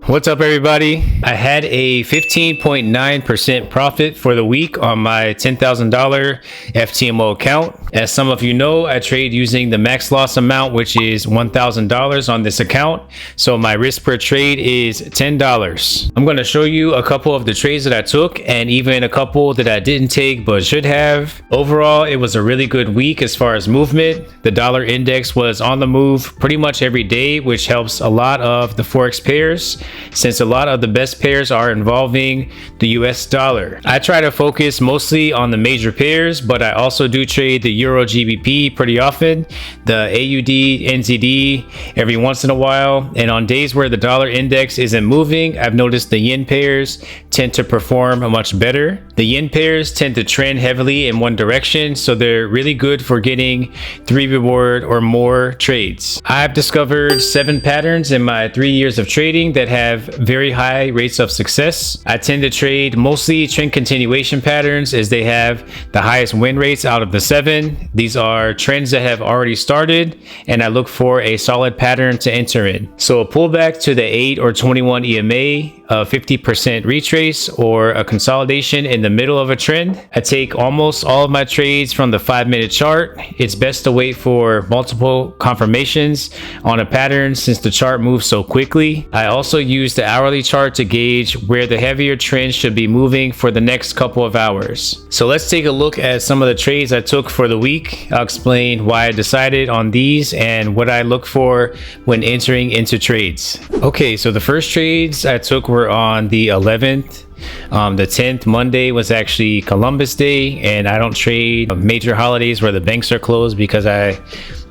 What's up, everybody? I had a 15.9% profit for the week on my $10,000 FTMO account. As some of you know, I trade using the max loss amount, which is $1,000 on this account. So my risk per trade is $10. I'm going to show you a couple of the trades that I took and even a couple that I didn't take but should have. Overall, it was a really good week as far as movement. The dollar index was on the move pretty much every day, which helps a lot of the Forex pairs, since a lot of the best pairs are involving the US dollar. I try to focus mostly on the major pairs, but I also do trade the Euro GBP pretty often, the AUD NZD every once in a while, and on days where the dollar index isn't moving, I've noticed the yen pairs tend to perform much better. The yen pairs tend to trend heavily in one direction, so they're really good for getting 3 reward or more trades. I've discovered 7 patterns in my 3 years of trading that have very high rates of success. I tend to trade mostly trend continuation patterns as they have the highest win rates out of the 7. These are trends that have already started, and I look for a solid pattern to enter in. So a pullback to the 8 or 21 EMA, a 50% retrace, or a consolidation in the middle of a trend. I take almost all of my trades from the 5-minute chart. It's best to wait for multiple confirmations on a pattern since the chart moves so quickly. I also use the hourly chart to gauge where the heavier trend should be moving for the next couple of hours. So let's take a look at some of the trades I took for the week. I'll explain why I decided on these and what I look for when entering into trades. Okay, so the first trades I took were on the 11th. The 10th, Monday, was actually Columbus Day, and I don't trade major holidays where the banks are closed because I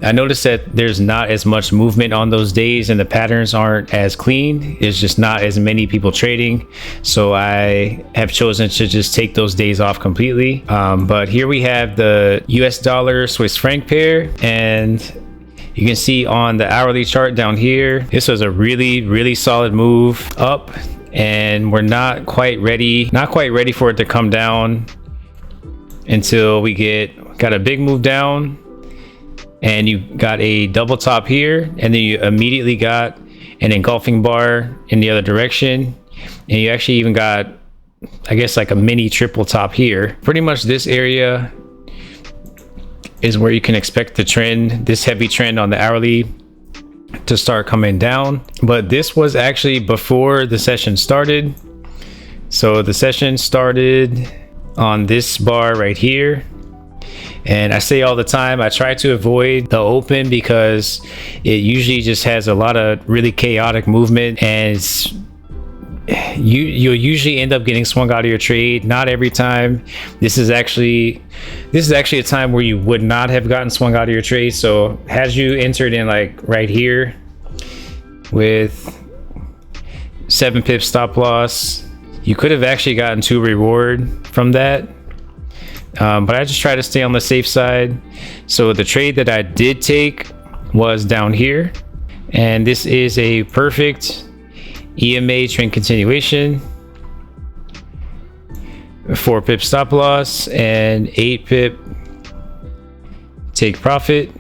noticed that there's not as much movement on those days and the patterns aren't as clean. It's just not as many people trading, so I have chosen to just take those days off completely. But here we have the US dollar Swiss franc pair, and you can see on the hourly chart down here, this was a really solid move up, and we're not quite ready for it to come down until we got a big move down, and you got a double top here, and then you immediately got an engulfing bar in the other direction, and you actually even got, I guess, like a mini triple top here. Pretty much this area is where you can expect the trend, this heavy trend on the hourly, to start coming down. But this was actually before the session started. So the session started on this bar right here, and I say all the time, I try to avoid the open because it usually just has a lot of really chaotic movement, and you'll usually end up getting swung out of your trade. Not every time. This is actually a time where you would not have gotten swung out of your trade. So had you entered in like right here with 7 pips stop loss, you could have actually gotten 2 reward from that. But I just try to stay on the safe side. So the trade that I did take was down here, and this is a perfect EMA trend continuation, 4 pip stop loss and 8 pip take profit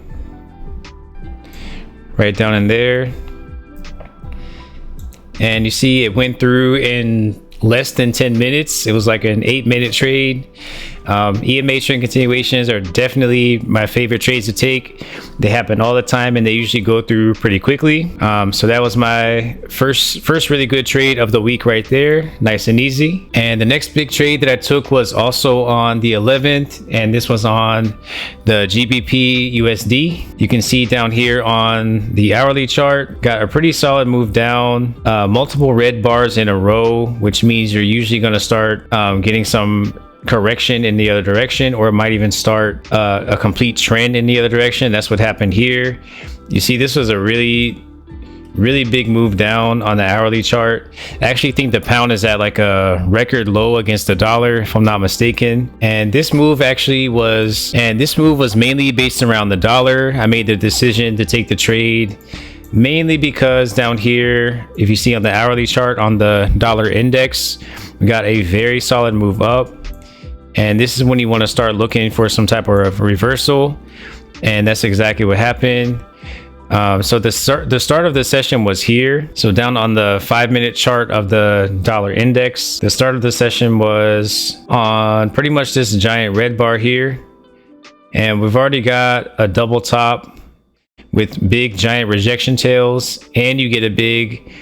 right down in there. And you see it went through in less than 10 minutes. It was like an 8-minute trade. EMA trend continuations are definitely my favorite trades to take. They happen all the time, and they usually go through pretty quickly. So that was my first really good trade of the week right there. Nice and easy. And the next big trade that I took was also on the 11th, and this was on the GBP USD. You can see down here on the hourly chart, got a pretty solid move down, multiple red bars in a row, which means you're usually going to start getting some correction in the other direction, or it might even start a complete trend in the other direction. That's what happened here. You see, this was a really big move down on the hourly chart. I actually think the pound is at like a record low against the dollar, if I'm not mistaken. And this move was mainly based around the dollar. I made the decision to take the trade mainly because down here, if you see on the hourly chart on the dollar index, we got a very solid move up. And this is when you want to start looking for some type of reversal, and that's exactly what happened. So the start of the session was here. So down on the 5-minute chart of the dollar index, the start of the session was on pretty much this giant red bar here. And we've already got a double top with big giant rejection tails, and you get a big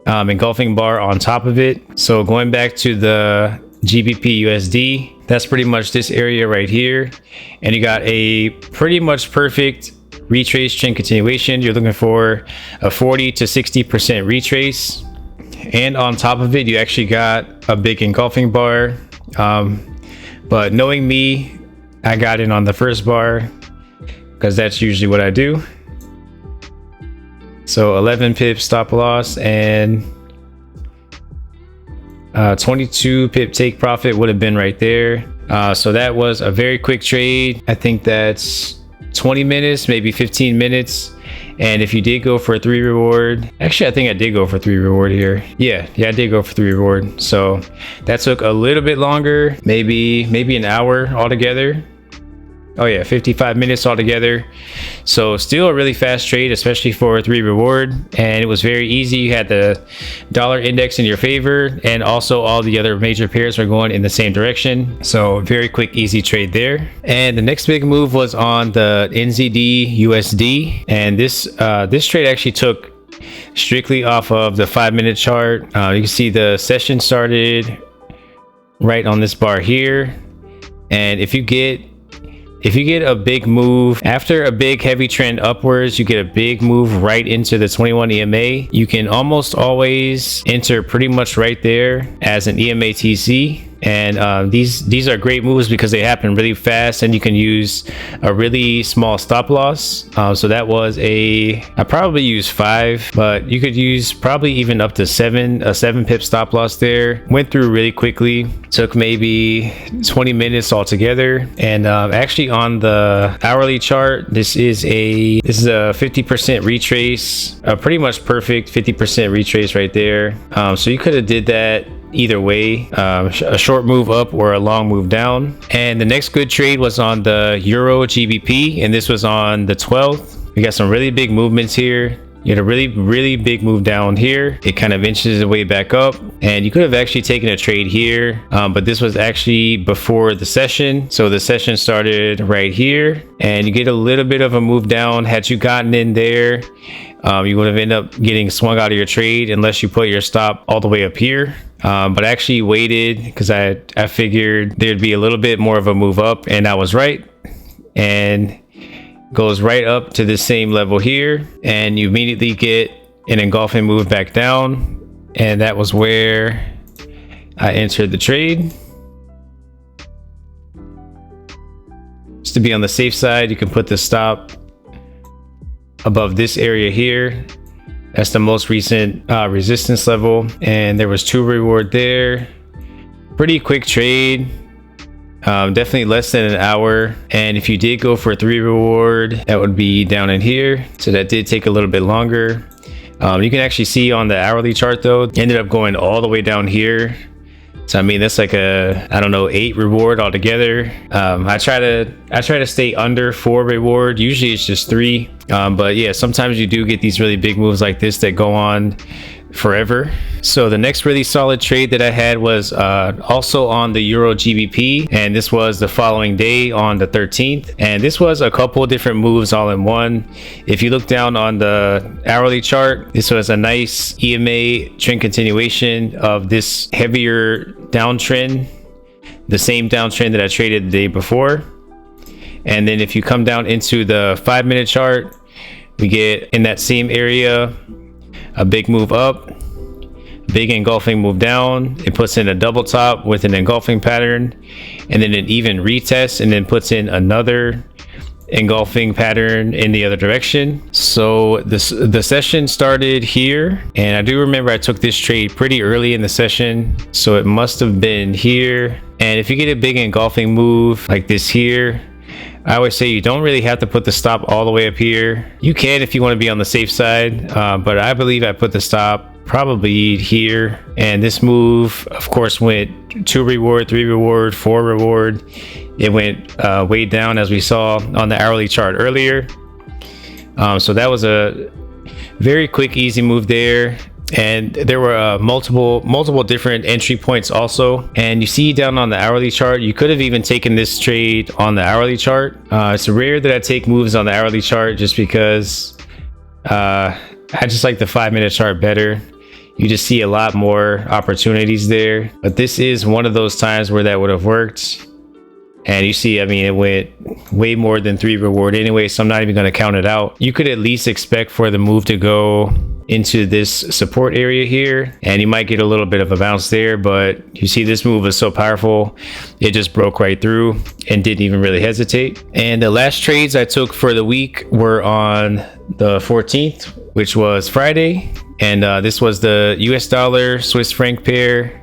engulfing bar on top of it. So going back to the GBP USD, that's pretty much this area right here. And you got a pretty much perfect retrace trend continuation. You're looking for a 40 to 60% retrace, and on top of it you actually got a big engulfing bar. But knowing me, I got in on the first bar because that's usually what I do. So 11 pips stop loss and 22 pip take profit would have been right there. So that was a very quick trade. I think that's 20 minutes, maybe 15 minutes. And if you did go for a 3 reward, actually I think I did go for 3 reward here. Yeah, I did go for 3 reward. So that took a little bit longer, maybe an hour altogether. Oh yeah, 55 minutes altogether. So still a really fast trade, especially for a 3 reward. And it was very easy. You had the dollar index in your favor, and also all the other major pairs were going in the same direction. So very quick, easy trade there. And the next big move was on the NZD USD. And this trade actually took strictly off of the 5-minute chart. You can see the session started right on this bar here. And if you get a big move after a big heavy trend upwards, you get a big move right into the 21 EMA. You can almost always enter pretty much right there as an EMA TC. And these are great moves because they happen really fast, and you can use a really small stop loss. So that was I probably used 5, but you could use probably even up to a 7 pip stop loss there. Went through really quickly, took maybe 20 minutes altogether. And actually on the hourly chart, this is a 50% retrace, a pretty much perfect 50% retrace right there. So you could have did that either way, a short move up or a long move down. And the next good trade was on the Euro GBP, and this was on the 12th. We got some really big movements here. You had a really big move down here. It kind of inches its way back up, and you could have actually taken a trade here, but this was actually before the session. So the session started right here, and you get a little bit of a move down. Had you gotten in there, you would have ended up getting swung out of your trade unless you put your stop all the way up here. But I actually waited because I figured there'd be a little bit more of a move up, and I was right. And goes right up to the same level here, and you immediately get an engulfing move back down, and that was where I entered the trade. Just to be on the safe side, you can put the stop above this area here. That's the most recent resistance level, and there was 2 reward there. Pretty quick trade. Definitely less than an hour. And if you did go for a 3 reward, that would be down in here. So that did take a little bit longer. You can actually see on the hourly chart though, it ended up going all the way down here. So I mean, that's like a, I don't know, 8 reward altogether. I try to stay under 4 reward. Usually it's just 3. But yeah, sometimes you do get these really big moves like this that go on forever. So the next really solid trade that I had was also on the Euro GBP, and this was the following day on the 13th, and this was a couple different moves all in one. If you look down on the hourly chart, this was a nice EMA trend continuation of this heavier downtrend, the same downtrend that I traded the day before. And then if you come down into the 5-minute chart, we get in that same area a big move up, big engulfing move down. It puts in a double top with an engulfing pattern, and then an even retest, and then puts in another engulfing pattern in the other direction. So the session started here, and I do remember I took this trade pretty early in the session, so it must have been here. And if you get a big engulfing move like this here, I always say you don't really have to put the stop all the way up here. You can if you want to be on the safe side, but I believe I put the stop probably here. And this move, of course, went 2 reward, 3 reward, 4 reward. It went way down, as we saw on the hourly chart earlier. So that was a very quick, easy move there. And there were multiple different entry points also. And you see down on the hourly chart, you could have even taken this trade on the hourly chart. It's rare that I take moves on the hourly chart just because I just like the 5-minute chart better. You just see a lot more opportunities there. But this is one of those times where that would have worked. And you see, I mean, it went way more than 3 reward anyway, so I'm not even going to count it out. You could at least expect for the move to go into this support area here, and you might get a little bit of a bounce there, but you see this move is so powerful, it just broke right through and didn't even really hesitate. And the last trades I took for the week were on the 14th, which was Friday, and this was the US dollar Swiss franc pair.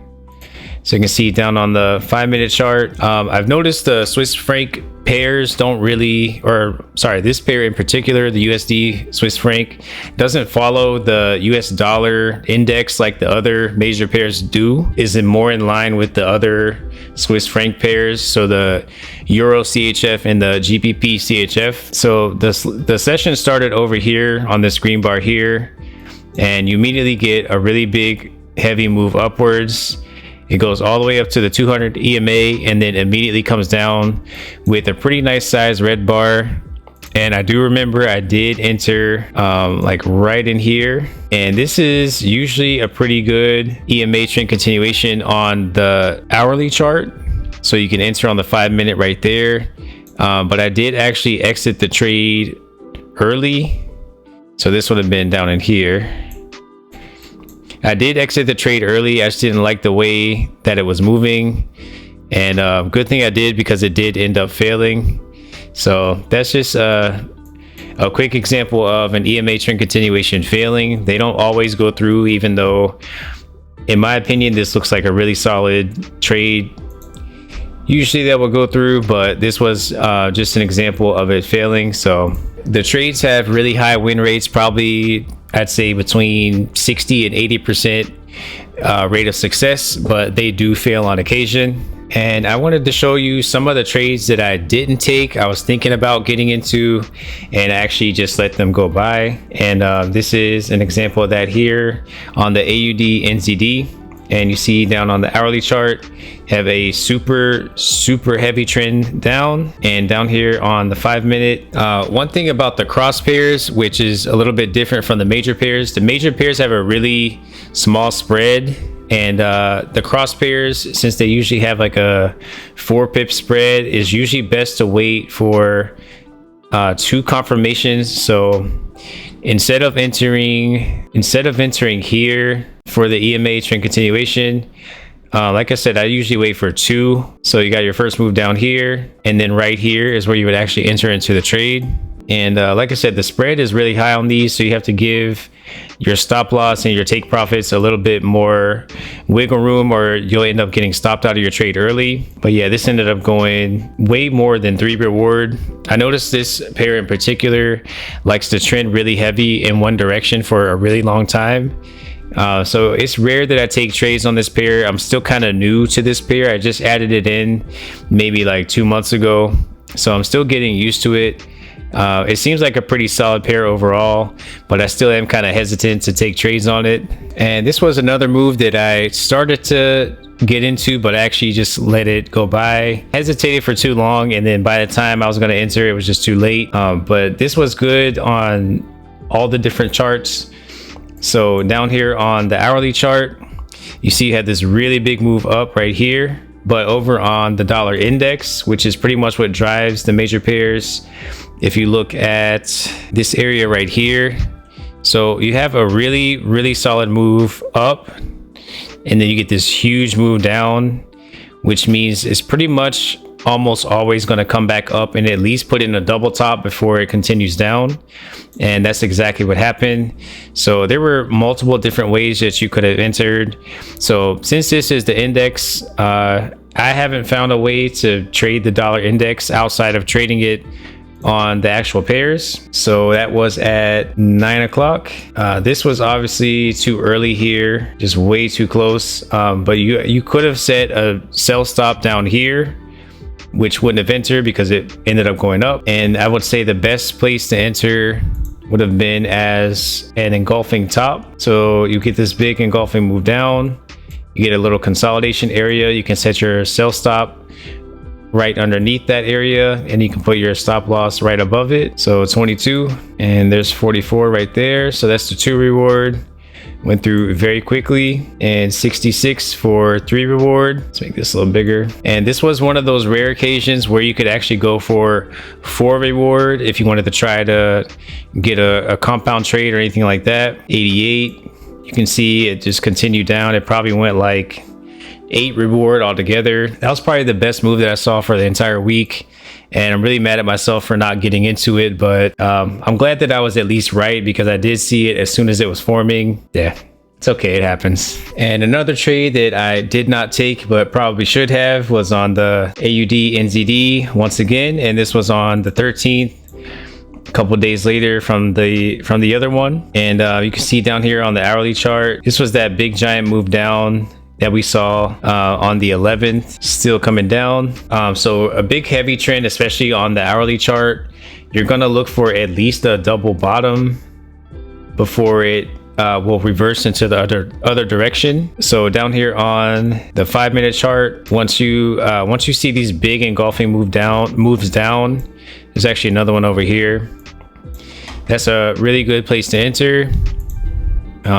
So you can see down on the 5-minute chart, I've noticed the Swiss franc pairs don't really, or sorry, this pair in particular, the USD Swiss franc, doesn't follow the US dollar index like the other major pairs do. Is it more in line with the other Swiss franc pairs? So the Euro CHF and the GBP CHF. So the session started over here on this green bar here, and you immediately get a really big heavy move upwards. It goes all the way up to the 200 EMA and then immediately comes down with a pretty nice size red bar. And I do remember I did enter like right in here. And this is usually a pretty good EMA trend continuation on the hourly chart. So you can enter on the 5-minute right there. But I did actually exit the trade early. So this would have been down in here. I did exit the trade early. I just didn't like the way that it was moving, and good thing I did, because it did end up failing. So that's just a quick example of an EMA trend continuation failing. They don't always go through, even though in my opinion this looks like a really solid trade. Usually that will go through, but this was just an example of it failing. So the trades have really high win rates, probably I'd say between 60 and 80% rate of success, but they do fail on occasion. And I wanted to show you some of the trades that I didn't take, I was thinking about getting into, and actually just let them go by. And this is an example of that here on the AUD NZD. And you see down on the hourly chart, have a super heavy trend down, and down here on the 5-minute. One thing about the cross pairs, which is a little bit different from the major pairs, the major pairs have a really small spread, and the cross pairs, since they usually have like a 4 pip spread, is usually best to wait for 2 confirmations. So instead of entering here for the EMA trend continuation, like I said, I usually wait for 2. So you got your first move down here, and then right here is where you would actually enter into the trade. And like I said, the spread is really high on these, so you have to give your stop loss and your take profits a little bit more wiggle room, or you'll end up getting stopped out of your trade early. But yeah, this ended up going way more than 3 reward. I noticed this pair in particular likes to trend really heavy in one direction for a really long time. So it's rare that I take trades on this pair. I'm still kind of new to this pair. I just added it in maybe like 2 months ago, so I'm still getting used to it. It seems like a pretty solid pair overall, but I still am kind of hesitant to take trades on it. And this was another move that I started to get into, but actually just let it go by. Hesitated for too long, and then by the time I was going to enter, it was just too late. But this was good on all the different charts. So down here on the hourly chart, you see you had this really big move up right here. But over on the dollar index, which is pretty much what drives the major pairs, if you look at this area right here, so you have a really solid move up, and then you get this huge move down, which means it's pretty much almost always going to come back up and at least put in a double top before it continues down. And that's exactly what happened. So there were multiple different ways that you could have entered. So since this is the index, I haven't found a way to trade the dollar index outside of trading it on the actual pairs. So that was at 9 o'clock. This was obviously too early here, just way too close. But you could have set a sell stop down here, which wouldn't have entered because it ended up going up. And I would say the best place to enter would have been as an engulfing top. So you get this big engulfing move down, you get a little consolidation area. You can set your sell stop right underneath that area, and you can put your stop loss right above it. So 22, and there's 44 right there. So that's the 2 reward. Went through very quickly. And 66 for 3 reward. Let's make this a little bigger. And this was one of those rare occasions where you could actually go for 4 reward if you wanted to try to get a compound trade or anything like that. 88, you can see it just continued down. It probably went like 8 reward altogether. That was probably the best move that I saw for the entire week, and I'm really mad at myself for not getting into it, but I'm glad that I was at least right, because I did see it as soon as it was forming. Yeah, it's okay, it happens. And another trade that I did not take but probably should have was on the AUD NZD once again, and this was on the 13th, a couple days later from the other one. And you can see down here on the hourly chart, this was that big giant move down that we saw on the 11th, still coming down. So a big heavy trend, especially on the hourly chart. You're gonna look for at least a double bottom before it will reverse into the other direction. So down here on the 5-minute chart, once you see these big engulfing moves down, there's actually another one over here. That's a really good place to enter.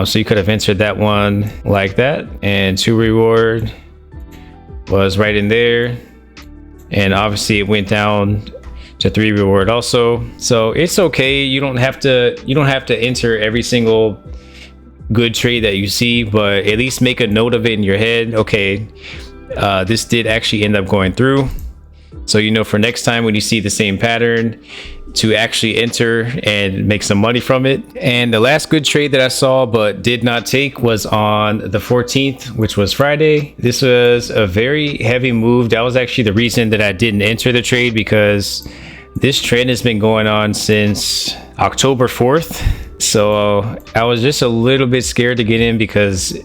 So you could have entered that one like that, and 2 reward was right in there, and obviously it went down to 3 reward also. So it's okay. You don't have to enter every single good trade that you see, but at least make a note of it in your head. Okay, this did actually end up going through, so you know for next time when you see the same pattern to actually enter and make some money from it. And the last good trade that I saw but did not take was on the 14th, which was Friday. This was a very heavy move. That was actually the reason that I didn't enter the trade, because this trend has been going on since October 4th. So I was just a little bit scared to get in, because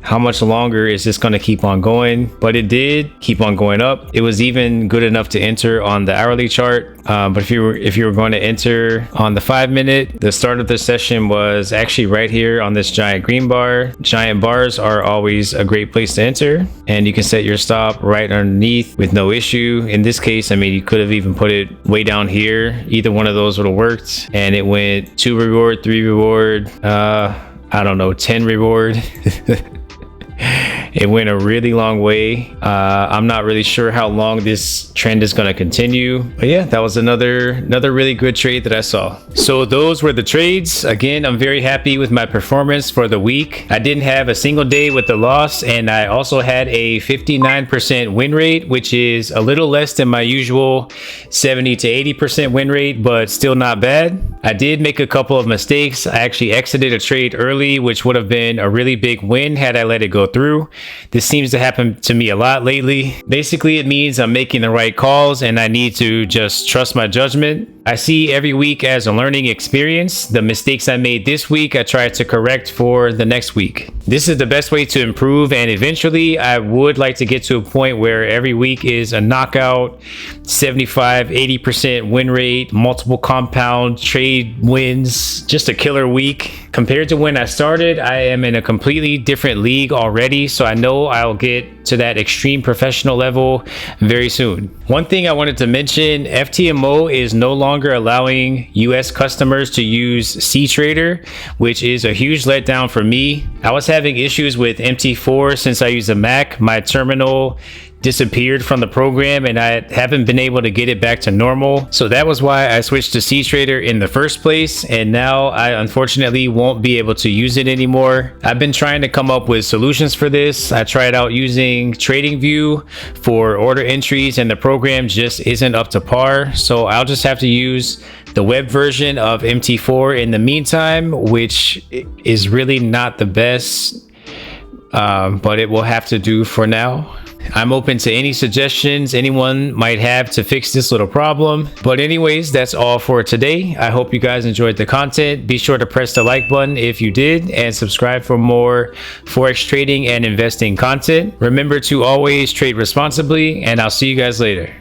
how much longer is this going to keep on going? But it did keep on going up. It was even good enough to enter on the hourly chart. But if you were going to enter on the 5-minute, the start of the session was actually right here on this giant green bar. Giant bars are always a great place to enter, and you can set your stop right underneath with no issue. In this case, I mean, you could have even put it way down here. Either one of those would have worked, and it went 2 reward, 3 reward, I don't know, 10 reward. It went a really long way. I'm not really sure how long this trend is going to continue, but yeah, that was another really good trade that I saw. So those were the trades. Again, I'm very happy with my performance for the week. I didn't have a single day with a loss, and I also had a 59% win rate, which is a little less than my usual 70 to 80% win rate, but still not bad. I did make a couple of mistakes. I actually exited a trade early, which would have been a really big win had I let it go through. This seems to happen to me a lot lately. Basically, it means I'm making the right calls and I need to just trust my judgment. I see every week as a learning experience. The mistakes I made this week, I try to correct for the next week. This is the best way to improve, and eventually I would like to get to a point where every week is a knockout, 75, 80% win rate, multiple compound trade wins, just a killer week. Compared to when I started, I am in a completely different league already, so I know I'll get to that extreme professional level very soon. One thing I wanted to mention, FTMO is no longer allowing US customers to use CTrader, which is a huge letdown for me. I was having issues with MT4 since I use a Mac. My terminal disappeared from the program and I haven't been able to get it back to normal. So that was why I switched to CTrader in the first place, and now I unfortunately won't be able to use it anymore. I've been trying to come up with solutions for this. I tried out using TradingView for order entries and the program just isn't up to par. So I'll just have to use the web version of MT4 in the meantime, which is really not the best, but it will have to do for now. I'm open to any suggestions anyone might have to fix this little problem. But anyways, that's all for today. I hope you guys enjoyed the content. Be sure to press the like button if you did, and subscribe for more Forex trading and investing content. Remember to always trade responsibly, and I'll see you guys later.